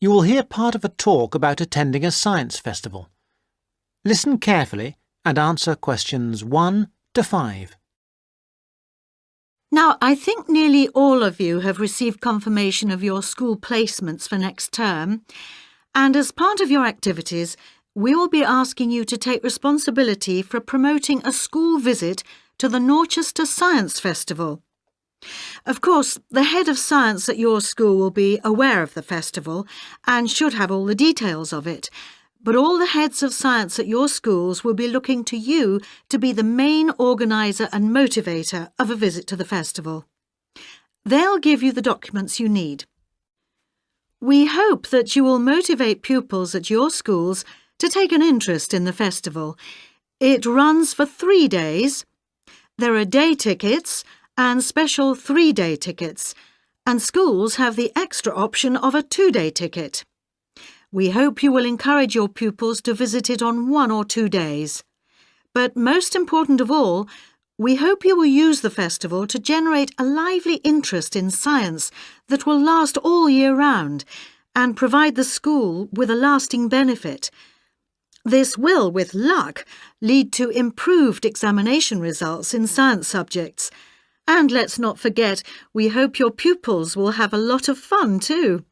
You will hear part of a talk about attending a science festival. Listen carefully and answer questions 1 to 5. Now, I think nearly all of you have received confirmation of your school placements for next term, and as part of your activities, we will be asking you to take responsibility for promoting a school visit to the Norchester Science Festival. Of course, the head of science at your school will be aware of the festival and should have all the details of it, but all the heads of science at your schools will be looking to you to be the main organiser and motivator of a visit to the festival. They'll give you the documents you need. We hope that you will motivate pupils at your schools to take an interest in the festival. It runs for 3 days. There are day tickets and special 3-day tickets, and schools have the extra option of a 2-day ticket. We hope you will encourage your pupils to visit it on 1 or 2 days. But most important of all, we hope you will use the festival to generate a lively interest in science that will last all year round and provide the school with a lasting benefit. This will, with luck, lead to improved examination results in science subjects. And let's not forget, we hope your pupils will have a lot of fun too.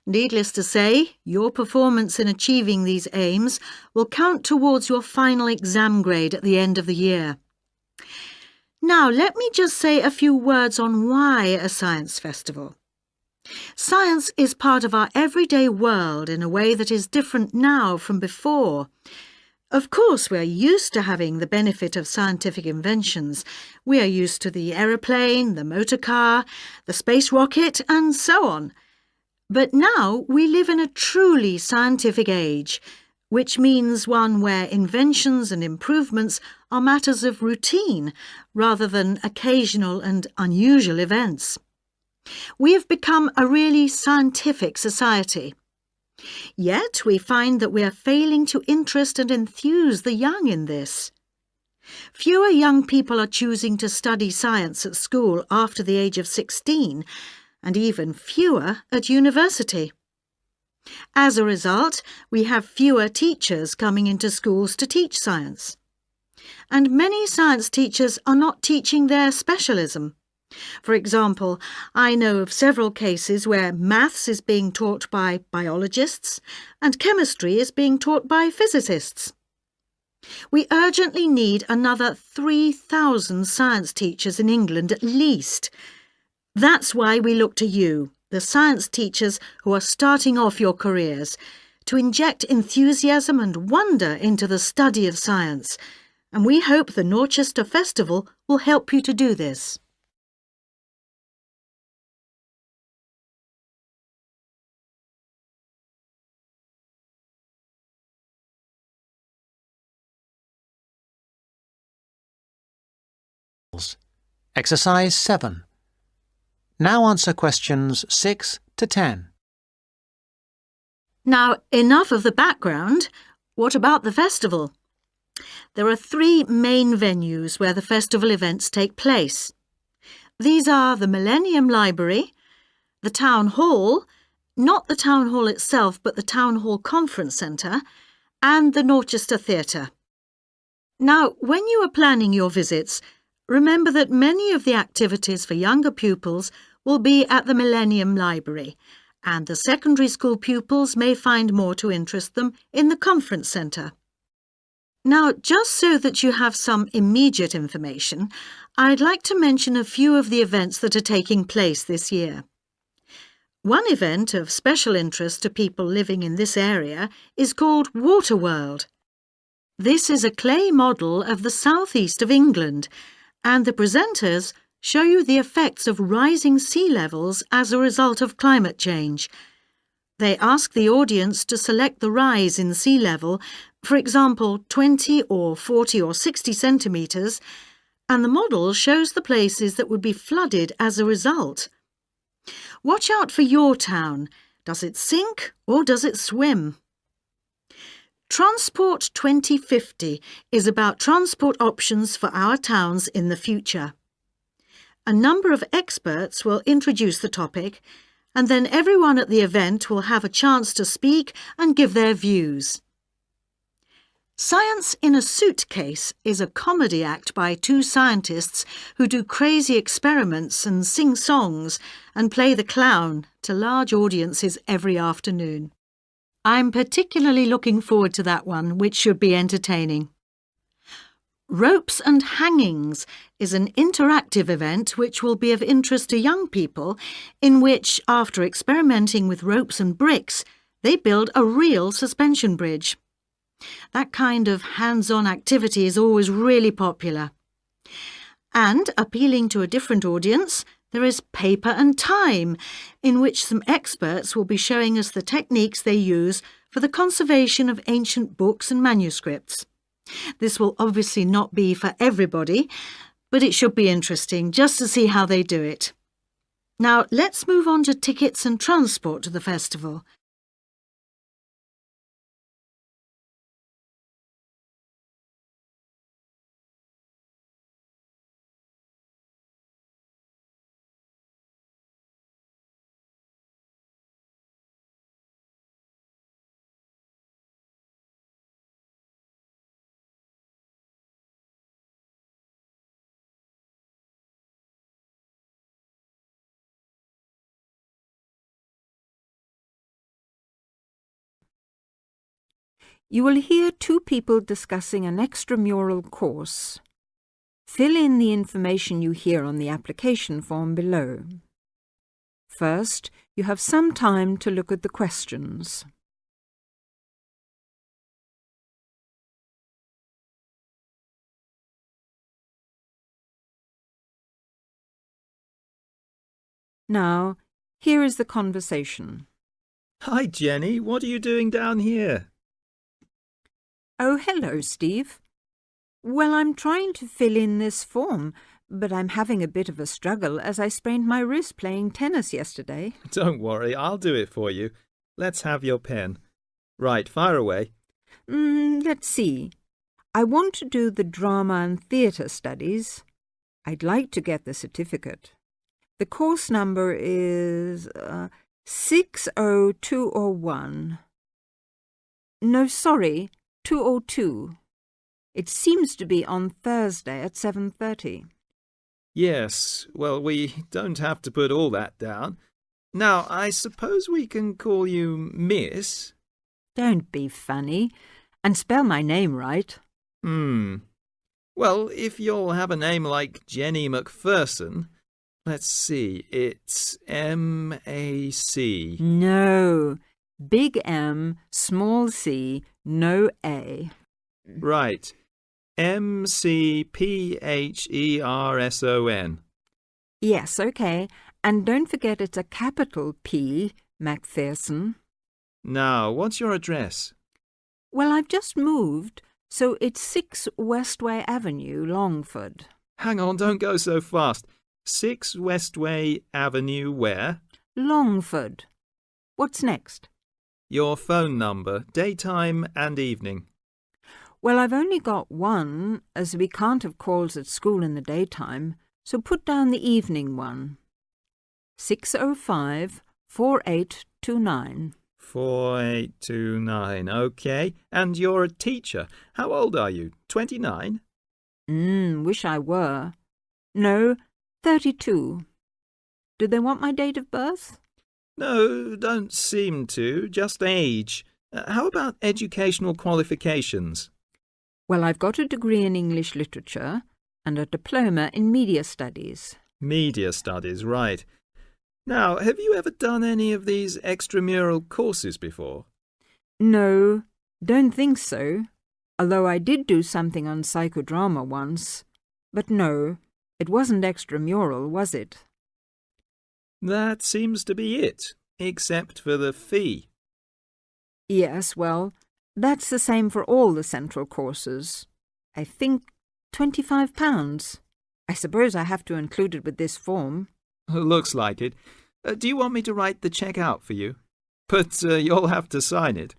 Needless to say, your performance in achieving these aims will count towards your final exam grade at the end of the year. Now, let me just say a few words on why a science festival. Science is part of our everyday world in a way that is different now from before. Of course, we are used to having the benefit of scientific inventions. We are used to the aeroplane, the motor car, the space rocket, and so on. But now we live in a truly scientific age, which means one where inventions and improvements are matters of routine rather than occasional and unusual events. We have become a really scientific society. Yet we find that we are failing to interest and enthuse the young in this. Fewer young people are choosing to study science at school after the age of 16, and even fewer at university. As a result, we have fewer teachers coming into schools to teach science. And many science teachers are not teaching their specialism. For example, I know of several cases where maths is being taught by biologists and chemistry is being taught by physicists. We urgently need another 3,000 science teachers in England at least. That's why we look to you, the science teachers who are starting off your careers, to inject enthusiasm and wonder into the study of science, and we hope the Norchester Festival will help you to do this. Exercise 7. Now answer questions 6 to 10. Now, enough of the background. What about the festival? There are 3 main venues where the festival events take place. These are the Millennium Library, the Town Hall, not the Town Hall itself but the Town Hall Conference Centre, and the Norchester Theatre. Now, when you are planning your visits, remember that many of the activities for younger pupils will be at the Millennium Library, and the secondary school pupils may find more to interest them in the Conference Centre. Now, just so that you have some immediate information, I'd like to mention a few of the events that are taking place this year. One event of special interest to people living in this area is called Waterworld. This is a clay model of the southeast of England, and the presenters show you the effects of rising sea levels as a result of climate change. They ask the audience to select the rise in sea level, for example 20 or 40 or 60 centimetres, and the model shows the places that would be flooded as a result. Watch out for your town. Does it sink or does it swim? Transport 2050 is about transport options for our towns in the future. A number of experts will introduce the topic, and then everyone at the event will have a chance to speak and give their views. Science in a Suitcase is a comedy act by two scientists who do crazy experiments and sing songs and play the clown to large audiences every afternoon. I'm particularly looking forward to that one, which should be entertaining. Ropes and Hangings is an interactive event which will be of interest to young people, in which, after experimenting with ropes and bricks, they build a real suspension bridge. That kind of hands-on activity is always really popular. And, appealing to a different audience, there is Paper and Time, in which some experts will be showing us the techniques they use for the conservation of ancient books and manuscripts. This will obviously not be for everybody, but it should be interesting just to see how they do it. Now, let's move on to tickets and transport to the festival. You will hear two people discussing an extramural course. Fill in the information you hear on the application form below. First, you have some time to look at the questions. Now, here is the conversation. Hi, Jenny. What are you doing down here? Oh, hello, Steve. Well, I'm trying to fill in this form, but I'm having a bit of a struggle as I sprained my wrist playing tennis yesterday. Don't worry, I'll do it for you. Let's have your pen. Right, fire away. Let's see. I want to do the drama and theatre studies. I'd like to get the certificate. The course number is 60201. No, sorry, 202. It seems to be on Thursday at 7:30. Yes, well, we don't have to put all that down. Now, I suppose we can call you Miss? Don't be funny, and spell my name right. Well, if you'll have a name like Jenny McPherson, let's see, it's M-A-C. No, big M, small c, no A. Right, M-C-P-H-E-R-S-O-N. Yes, okay, and don't forget it's a capital P, Macpherson. Now, what's your address? Well, I've just moved, so it's 6 Westway Avenue, Longford. Hang on, don't go so fast. 6 Westway Avenue where? Longford. What's next? Your phone number, daytime and evening. Well, I've only got one, as we can't have calls at school in the daytime, so put down the evening one. 605-4829. 4829, OK. And you're a teacher. How old are you? 29? Wish I were. No, 32. Do they want my date of birth? No, don't seem to. Just age. How about educational qualifications? Well, I've got a degree in English literature and a diploma in media studies. Media studies, right. Now, have you ever done any of these extramural courses before? No, don't think so, although I did do something on psychodrama once. But no, it wasn't extramural, was it? That seems to be it, except for the fee. Yes, well, that's the same for all the central courses. I think £25. I suppose I have to include it with this form. Looks like it. Do you want me to write the cheque out for you? But you'll have to sign it.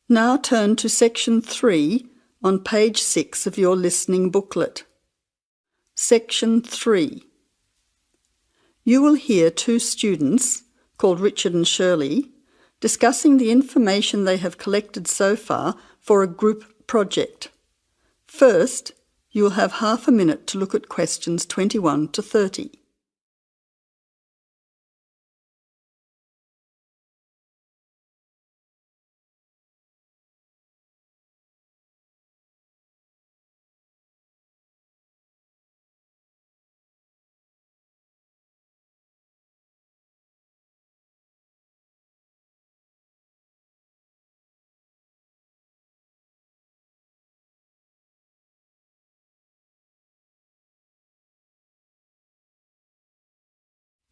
Now turn to Section 3 on page 6 of your listening booklet. Section 3. You will hear two students, called Richard and Shirley, discussing the information they have collected so far for a group project. First, you will have half a minute to look at questions 21 to 30.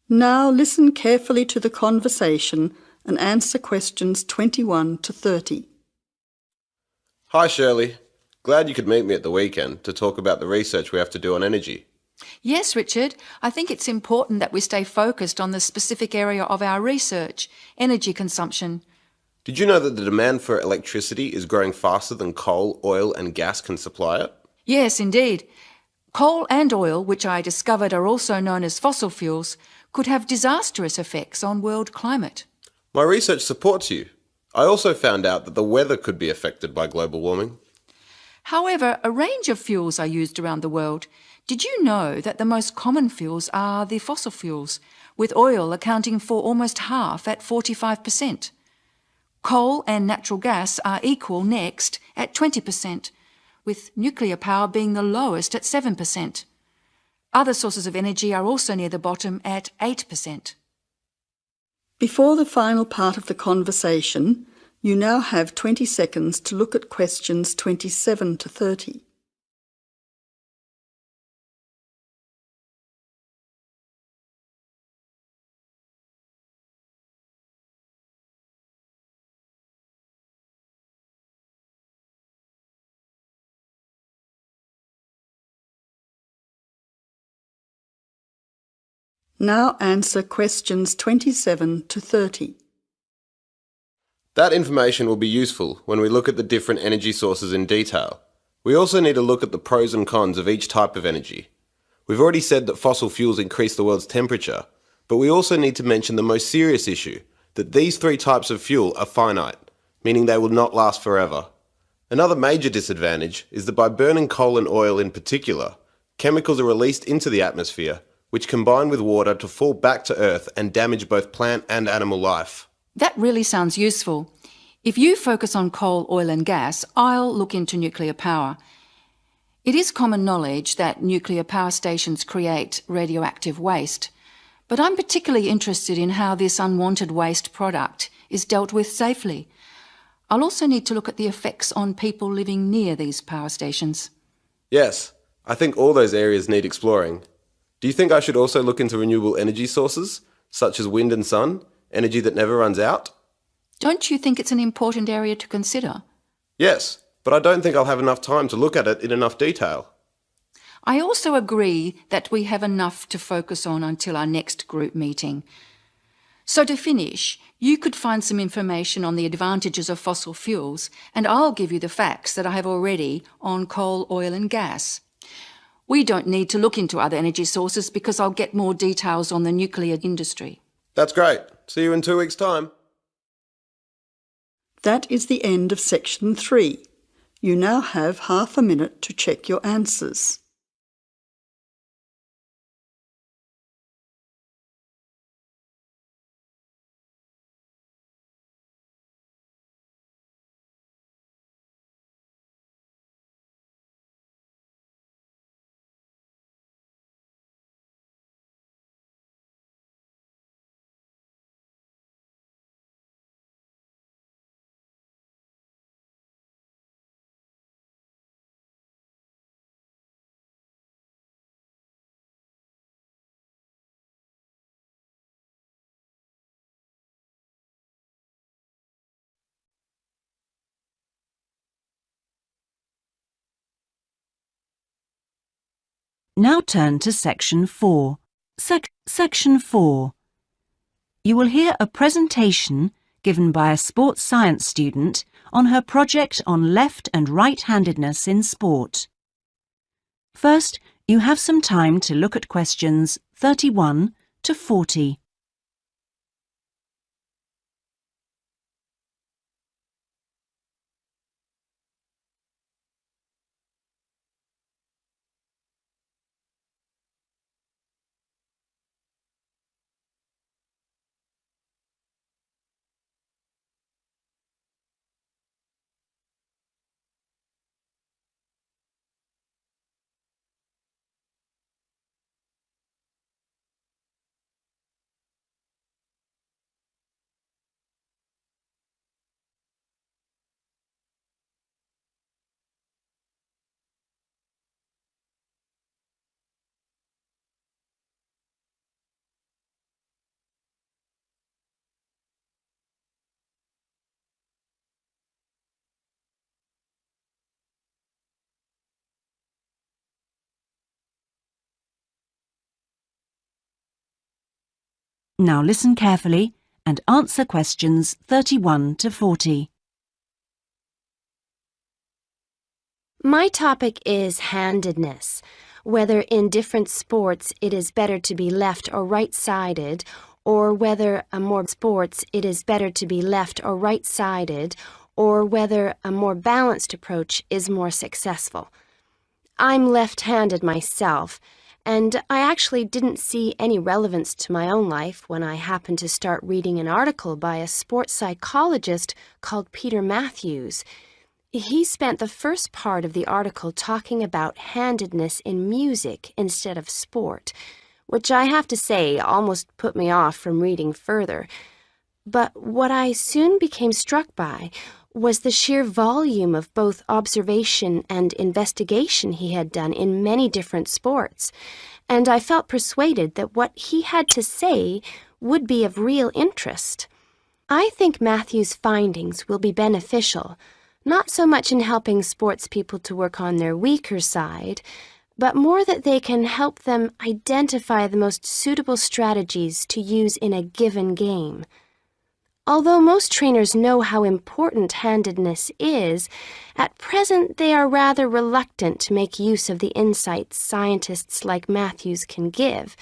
Now listen carefully to the conversation and answer questions 21 to 30. Hi Shirley, glad you could meet me at the weekend to talk about the research we have to do on energy. Yes, Richard. I think it's important that we stay focused on the specific area of our research, energy consumption. Did you know that the demand for electricity is growing faster than coal, oil and gas can supply it? Yes, indeed. Coal and oil, which I discovered are also known as fossil fuels, could have disastrous effects on world climate. My research supports you. I also found out that the weather could be affected by global warming. However, a range of fuels are used around the world. Did you know that the most common fuels are the fossil fuels, with oil accounting for almost half at 45%? Coal and natural gas are equal next at 20%, with nuclear power being the lowest at 7%. Other sources of energy are also near the bottom at 8%. Before the final part of the conversation, you now have 20 seconds to look at questions 27 to 30. Now answer questions 27 to 30. That information will be useful when we look at the different energy sources in detail. We also need to look at the pros and cons of each type of energy. We've already said that fossil fuels increase the world's temperature, but we also need to mention the most serious issue, that these three types of fuel are finite, meaning they will not last forever. Another major disadvantage is that by burning coal and oil in particular, chemicals are released into the atmosphere, which combine with water to fall back to Earth and damage both plant and animal life. That really sounds useful. If you focus on coal, oil and gas, I'll look into nuclear power. It is common knowledge that nuclear power stations create radioactive waste, but I'm particularly interested in how this unwanted waste product is dealt with safely. I'll also need to look at the effects on people living near these power stations. Yes, I think all those areas need exploring. Do you think I should also look into renewable energy sources, such as wind and sun, energy that never runs out? Don't you think it's an important area to consider? Yes, but I don't think I'll have enough time to look at it in enough detail. I also agree that we have enough to focus on until our next group meeting. So to finish, you could find some information on the advantages of fossil fuels, and I'll give you the facts that I have already on coal, oil and gas. We don't need to look into other energy sources because I'll get more details on the nuclear industry. That's great. See you in 2 weeks' time. That is the end of Section 3. You now have half a minute to check your answers. Now turn to Section 4. Section 4. You will hear a presentation given by a sports science student on her project on left and right-handedness in sport. First, you have some time to look at questions 31 to 40. Now listen carefully and answer questions 31 to 40. My topic is handedness, whether in different sports it is better to be left or right-sided, or whether a more balanced approach is more successful. I'm left-handed myself, and I actually didn't see any relevance to my own life when I happened to start reading an article by a sports psychologist called Peter Matthews. He spent the first part of the article talking about handedness in music instead of sport, which I have to say almost put me off from reading further. But what I soon became struck by was the sheer volume of both observation and investigation he had done in many different sports, and I felt persuaded that what he had to say would be of real interest. I think Matthew's findings will be beneficial, not so much in helping sports people to work on their weaker side, but more that they can help them identify the most suitable strategies to use in a given game. Although most trainers know how important handedness is, at present they are rather reluctant to make use of the insights scientists like Matthews can give,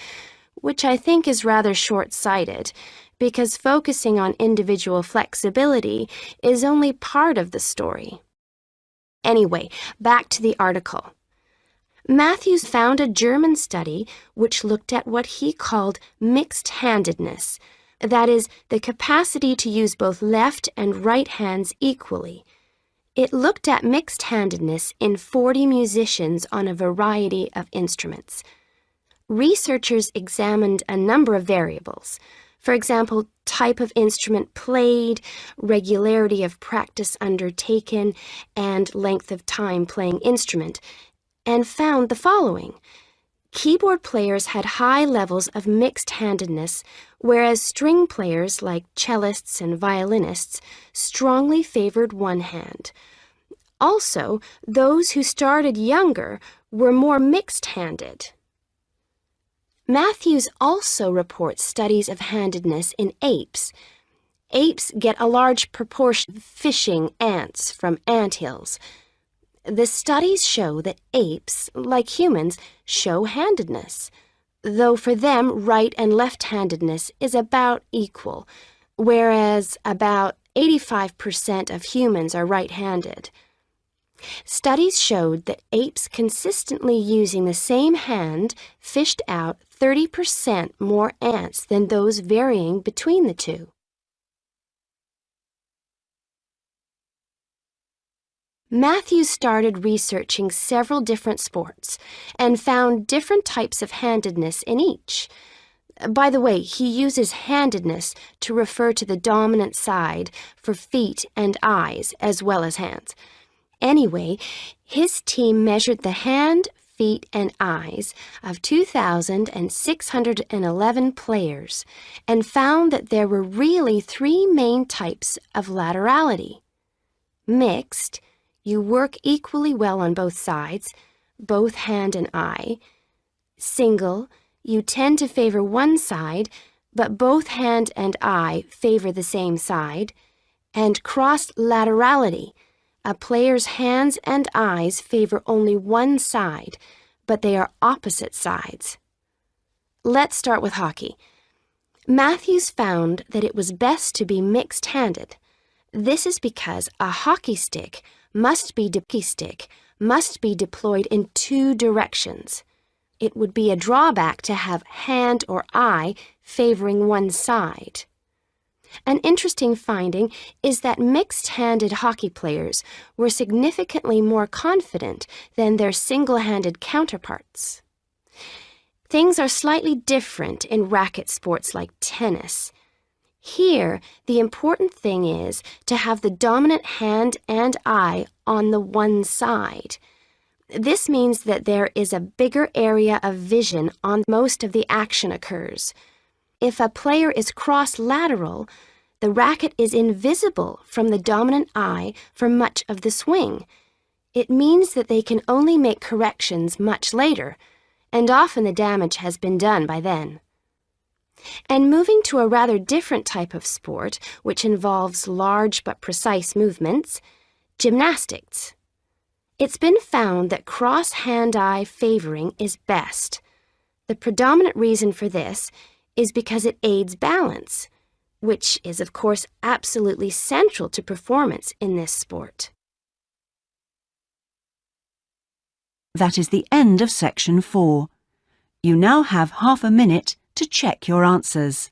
which I think is rather short-sighted, because focusing on individual flexibility is only part of the story. Anyway, back to the article. Matthews found a German study which looked at what he called mixed-handedness, that is, the capacity to use both left and right hands equally. It looked at mixed-handedness in 40 musicians on a variety of instruments. Researchers examined a number of variables. For example, type of instrument played, regularity of practice undertaken, and length of time playing instrument, and found the following. Keyboard players had high levels of mixed-handedness, whereas string players like cellists and violinists strongly favored one hand. Also, those who started younger were more mixed-handed. Matthews also reports studies of handedness in apes. Apes get a large proportion of fishing ants from anthills. The studies show that apes, like humans, show handedness, though for them right and left-handedness is about equal, whereas about 85% of humans are right-handed. Studies showed that apes consistently using the same hand fished out 30% more ants than those varying between the two. Matthews started researching several different sports and found different types of handedness in each. By the way, he uses handedness to refer to the dominant side for feet and eyes as well as hands. Anyway, his team measured the hand, feet, and eyes of 2,611 players and found that there were really three main types of laterality. Mixed, you work equally well on both sides, both hand and eye. Single, you tend to favor one side, but both hand and eye favor the same side, and cross-laterality. A player's hands and eyes favor only one side, but they are opposite sides. Let's start with hockey. Matthews found that it was best to be mixed-handed. This is because a hockey stick must be deployed in two directions. It would be a drawback to have hand or eye favoring one side. An interesting finding is that mixed-handed hockey players were significantly more confident than their single-handed counterparts. Things are slightly different in racket sports like tennis. Here, the important thing is to have the dominant hand and eye on the one side. This means that there is a bigger area of vision on most of the action occurs. If a player is cross-lateral, the racket is invisible from the dominant eye for much of the swing. It means that they can only make corrections much later, and often the damage has been done by then. And moving to a rather different type of sport, which involves large but precise movements, gymnastics. It's been found that cross-hand-eye favoring is best. The predominant reason for this is because it aids balance, which is, of course, absolutely central to performance in this sport. That is the end of section 4. You now have half a minute to check your answers.